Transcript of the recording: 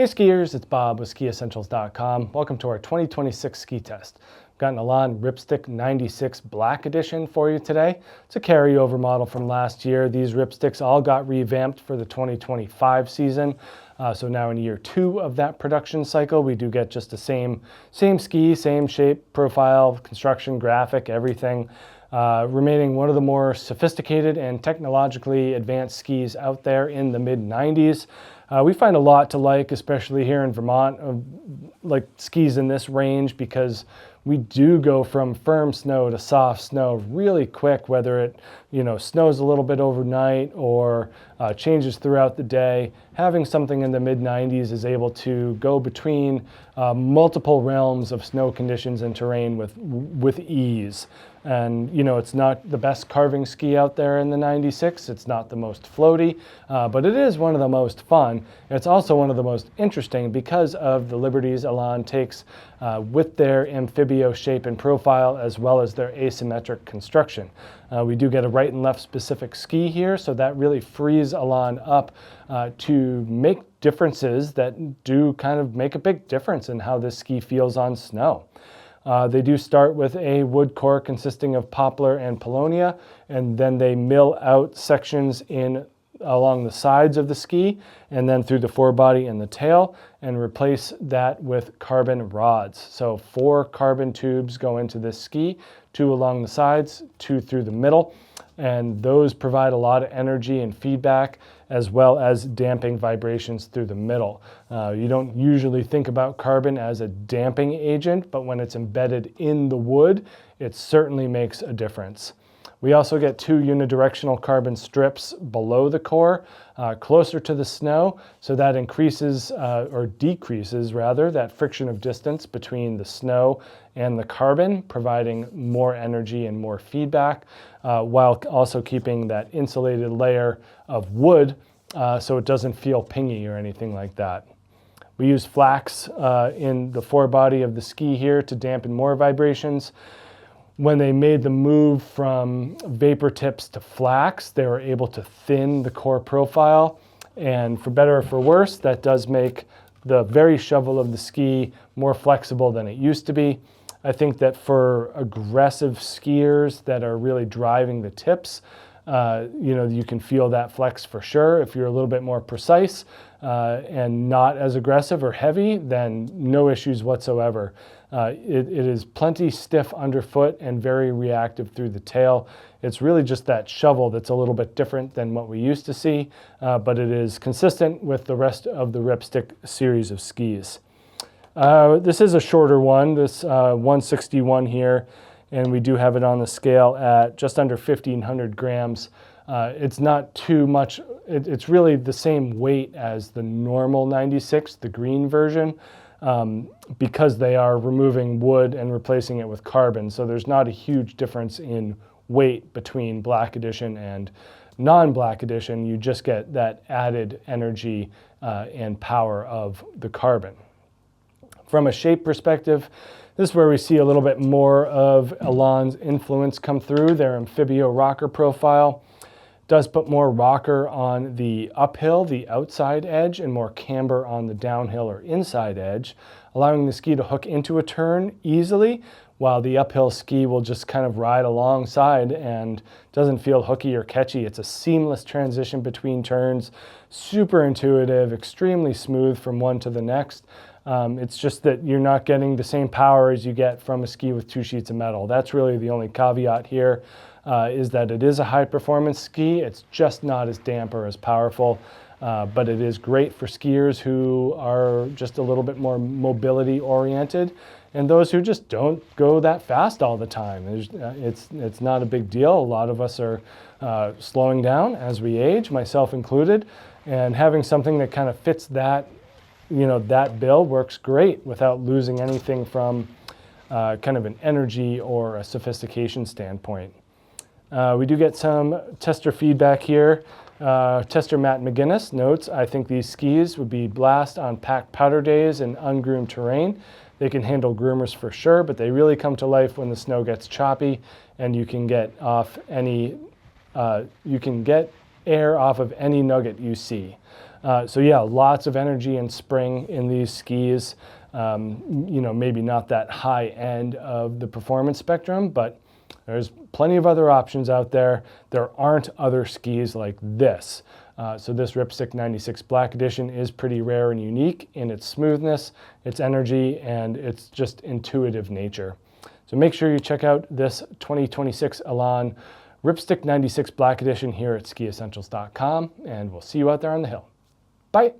Hey skiers, it's Bob with SkiEssentials.com. Welcome to our 2026 ski test. I've got an Elan Ripstick 96 Black Edition for you today. It's a carryover model from last year. These Ripsticks all got revamped for the 2025 season. So now in year 2 of that production cycle, we do get just the same ski, same shape, profile, construction, graphic, everything. Remaining one of the more sophisticated and technologically advanced skis out there in the mid-90s. We find a lot to like, especially here in Vermont, like skis in this range, because we do go from firm snow to soft snow really quick, whether it snows a little bit overnight or changes throughout the day. Having something in the mid-90s is able to go between multiple realms of snow conditions and terrain with ease. And it's not the best carving ski out there in the 96. It's not the most floaty, but it is one of the most fun. It's also one of the most interesting because of the liberties Elan takes with their amphibio shape and profile, as well as their asymmetric construction. We do get a right and left specific ski here, so that really frees Elan up to make differences that do kind of make a big difference in how this ski feels on snow. They do start with a wood core consisting of poplar and paulownia, and then they mill out sections along the sides of the ski and then through the forebody and the tail, and replace that with carbon rods. So 4 carbon tubes go into this ski, 2 along the sides, 2 through the middle, and those provide a lot of energy and feedback, as well as damping vibrations through the middle. You don't usually think about carbon as a damping agent, but when it's embedded in the wood, it certainly makes a difference. We also get 2 unidirectional carbon strips below the core, closer to the snow, so that increases or decreases rather that friction of distance between the snow and the carbon, providing more energy and more feedback, while also keeping that insulated layer of wood so it doesn't feel pingy or anything like that. We use flax in the forebody of the ski here to dampen more vibrations. When they made the move from vapor tips to flax, they were able to thin the core profile. And for better or for worse, that does make the very shovel of the ski more flexible than it used to be. I think that for aggressive skiers that are really driving the tips, you can feel that flex for sure. If you're a little bit more precise and not as aggressive or heavy, then no issues whatsoever. It is plenty stiff underfoot and very reactive through the tail. It's really just that shovel that's a little bit different than what we used to see, but it is consistent with the rest of the Ripstick series of skis. This is a shorter one, this 161 here, and we do have it on the scale at just under 1,500 grams. It's not too much, it's really the same weight as the normal 96, the green version, because they are removing wood and replacing it with carbon. So there's not a huge difference in weight between Black Edition and non-Black Edition. You just get that added energy and power of the carbon. From a shape perspective, this is where we see a little bit more of Elan's influence come through. Their amphibio rocker profile does put more rocker on the uphill, the outside edge, and more camber on the downhill or inside edge, allowing the ski to hook into a turn easily, while the uphill ski will just kind of ride alongside and doesn't feel hooky or catchy. It's a seamless transition between turns, super intuitive, extremely smooth from one to the next. It's just that you're not getting the same power as you get from a ski with 2 sheets of metal. That's really the only caveat here, is that it is a high performance ski. It's just not as damp or as powerful, but it is great for skiers who are just a little bit more mobility oriented, and those who just don't go that fast all the time. It's not a big deal. A lot of us are slowing down as we age, myself included, and having something that kind of fits that that bill works great without losing anything from kind of an energy or a sophistication standpoint. We do get some tester feedback here. Tester Matt McGinnis notes, I think these skis would be blast on packed powder days and ungroomed terrain. They can handle groomers for sure, but they really come to life when the snow gets choppy and you can get air off of any nugget you see. So yeah, lots of energy and spring in these skis. Maybe not that high end of the performance spectrum, but there's plenty of other options out there. There aren't other skis like this. So this Ripstick 96 Black Edition is pretty rare and unique in its smoothness, its energy, and its just intuitive nature. So make sure you check out this 2026 Elan Ripstick 96 Black Edition here at SkiEssentials.com, and we'll see you out there on the hill. Bye.